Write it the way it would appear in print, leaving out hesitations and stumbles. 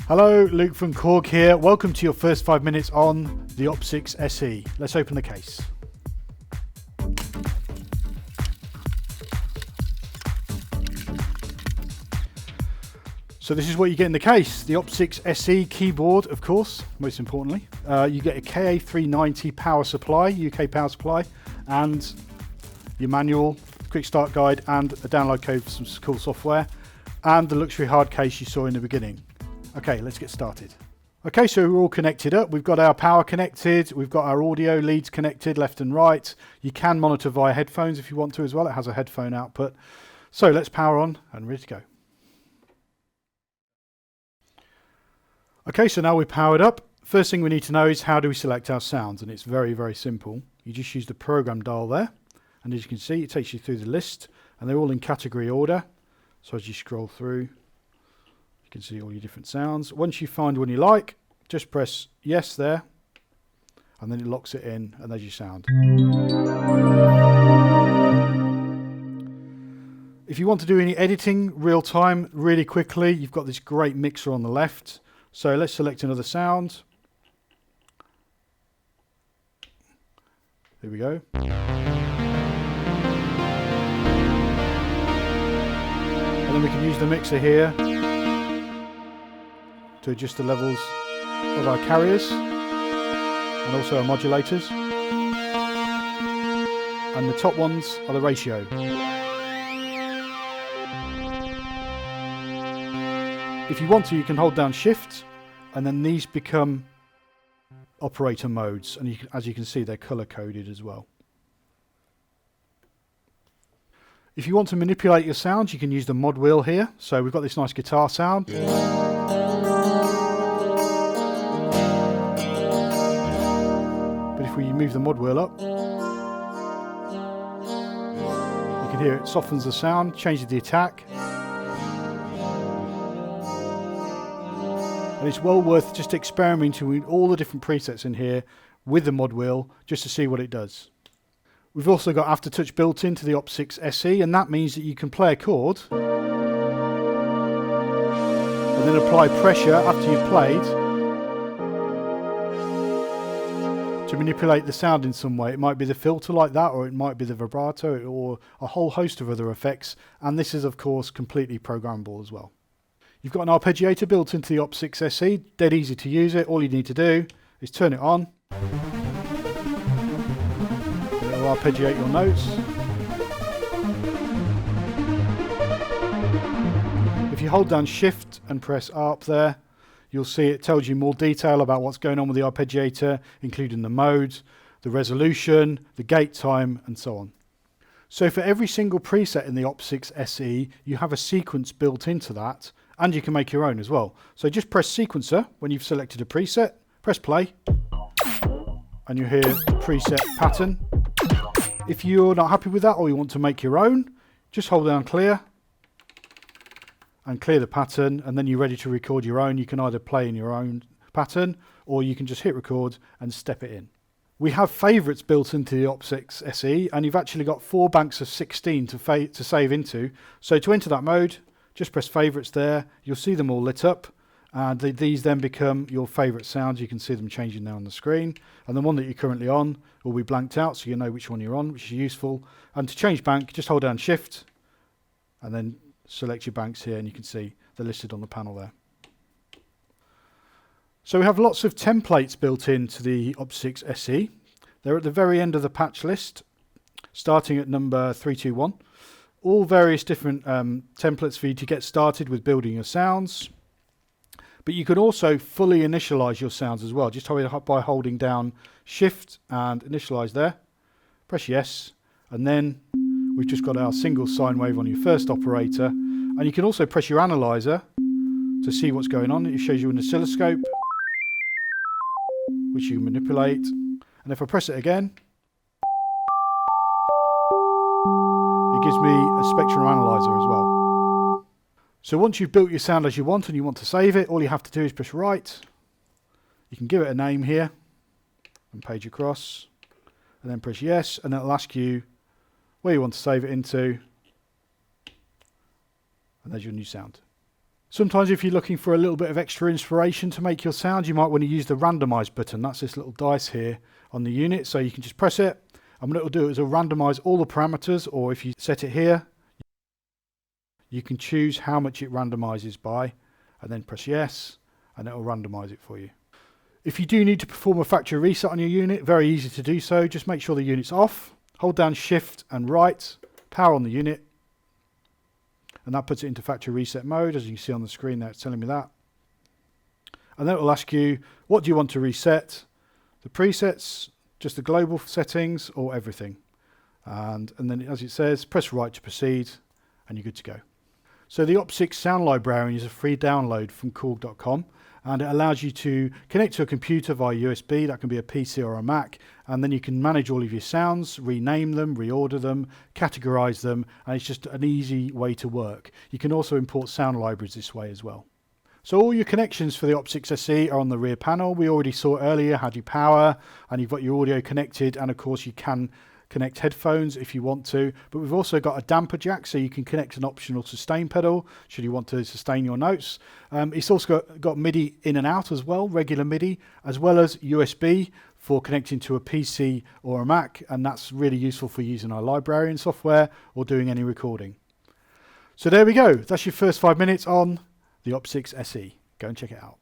Hello, Luke from Korg here. Welcome to your first 5 minutes on the Opsix SE. Let's open the case. So this is what you get in the case. The Opsix SE keyboard, of course, most importantly. You get a KA390 power supply, UK power supply, and your manual, quick start guide, and a download code for some cool software, and the luxury hard case you saw in the beginning. Okay, let's get started. Okay, so we're all connected up. We've got our power connected. We've got our audio leads connected left and right. You can monitor via headphones if you want to as well. It has a headphone output. So let's power on and ready to go. Okay, so now we're powered up. First thing we need to know is how do we select our sounds? And it's very, very simple. You just use the program dial there. And as you can see, it takes you through the list. And they're all in category order. So as you scroll through, you can see all your different sounds. Once you find one you like, just press yes there, and then it locks it in, and there's your sound. If you want to do any editing real time, really quickly, you've got this great mixer on the left. So let's select another sound. There we go. And then we can use the mixer here to adjust the levels of our carriers and also our modulators. And the top ones are the ratio. If you want to, you can hold down Shift, and then these become operator modes, and as you can see, they're color coded as well. If you want to manipulate your sounds, you can use the mod wheel here. So we've got this nice guitar sound. We move the mod wheel up, you can hear it softens the sound, changes the attack, and it's well worth just experimenting with all the different presets in here with the mod wheel just to see what it does. We've also got aftertouch built into the Opsix SE, and that means that you can play a chord and then apply pressure after you've played to manipulate the sound in some way. It might be the filter like that, or it might be the vibrato, or a whole host of other effects. And this is, of course, completely programmable as well. You've got an arpeggiator built into the Opsix SE. Dead easy to use it. All you need to do is turn it on. It'll arpeggiate your notes. If you hold down Shift and press Arp there, you'll see it tells you more detail about what's going on with the arpeggiator, including the mode, the resolution, the gate time, and so on. So for every single preset in the Opsix SE, you have a sequence built into that, and you can make your own as well. So just press sequencer when you've selected a preset, press play, and you hear the preset pattern. If you're not happy with that or you want to make your own, just hold down clear and clear the pattern, and then you're ready to record your own. You can either play in your own pattern, or you can just hit record and step it in. We have favourites built into the Opsix SE, and you've actually got 4 banks of 16 to save into. So to enter that mode, just press favourites there. You'll see them all lit up, and these then become your favourite sounds. You can see them changing now on the screen, and the one that you're currently on will be blanked out, so you know which one you're on, which is useful. And to change bank, just hold down Shift, and then select your banks here, and you can see they're listed on the panel there. So we have lots of templates built into the Opsix SE. They're at the very end of the patch list, starting at number 321. All various different templates for you to get started with building your sounds. But you can also fully initialize your sounds as well, just by holding down Shift and initialize there. Press yes, and then we've just got our single sine wave on your first operator, and you can also press your analyzer to see what's going on. It shows you an oscilloscope, which you manipulate, and if I press it again, it gives me a spectrum analyzer as well. So once you've built your sound as you want and you want to save it, all you have to do is press right. You can give it a name here and page across, and then press yes, and it'll ask you where you want to save it into, and there's your new sound. Sometimes if you're looking for a little bit of extra inspiration to make your sound, you might want to use the randomize button. That's this little dice here on the unit, so you can just press it, and what it will do is it'll randomize all the parameters, or if you set it here, you can choose how much it randomizes by, and then press yes, and it will randomize it for you. If you do need to perform a factory reset on your unit, very easy to do so. Just make sure the unit's off, hold down shift and right, power on the unit, and that puts it into factory reset mode. As you can see on the screen there, it's telling me that. And then it will ask you, what do you want to reset? The presets, just the global settings, or everything. And then as it says, press right to proceed, and you're good to go. So the Opsix Sound Librarian is a free download from Korg.com, and it allows you to connect to a computer via USB. That can be a PC or a Mac, and then you can manage all of your sounds, rename them, reorder them, categorize them, and it's just an easy way to work. You can also import sound libraries this way as well. So all your connections for the Opsix SE are on the rear panel. We already saw earlier how do you power, and you've got your audio connected, and of course you can connect headphones if you want to, but we've also got a damper jack, so you can connect an optional sustain pedal should you want to sustain your notes. It's also got MIDI in and out as well, regular MIDI, as well as USB for connecting to a PC or a Mac, and that's really useful for using our librarian software or doing any recording. So there we go, that's your first 5 minutes on the Opsix SE. Go and check it out.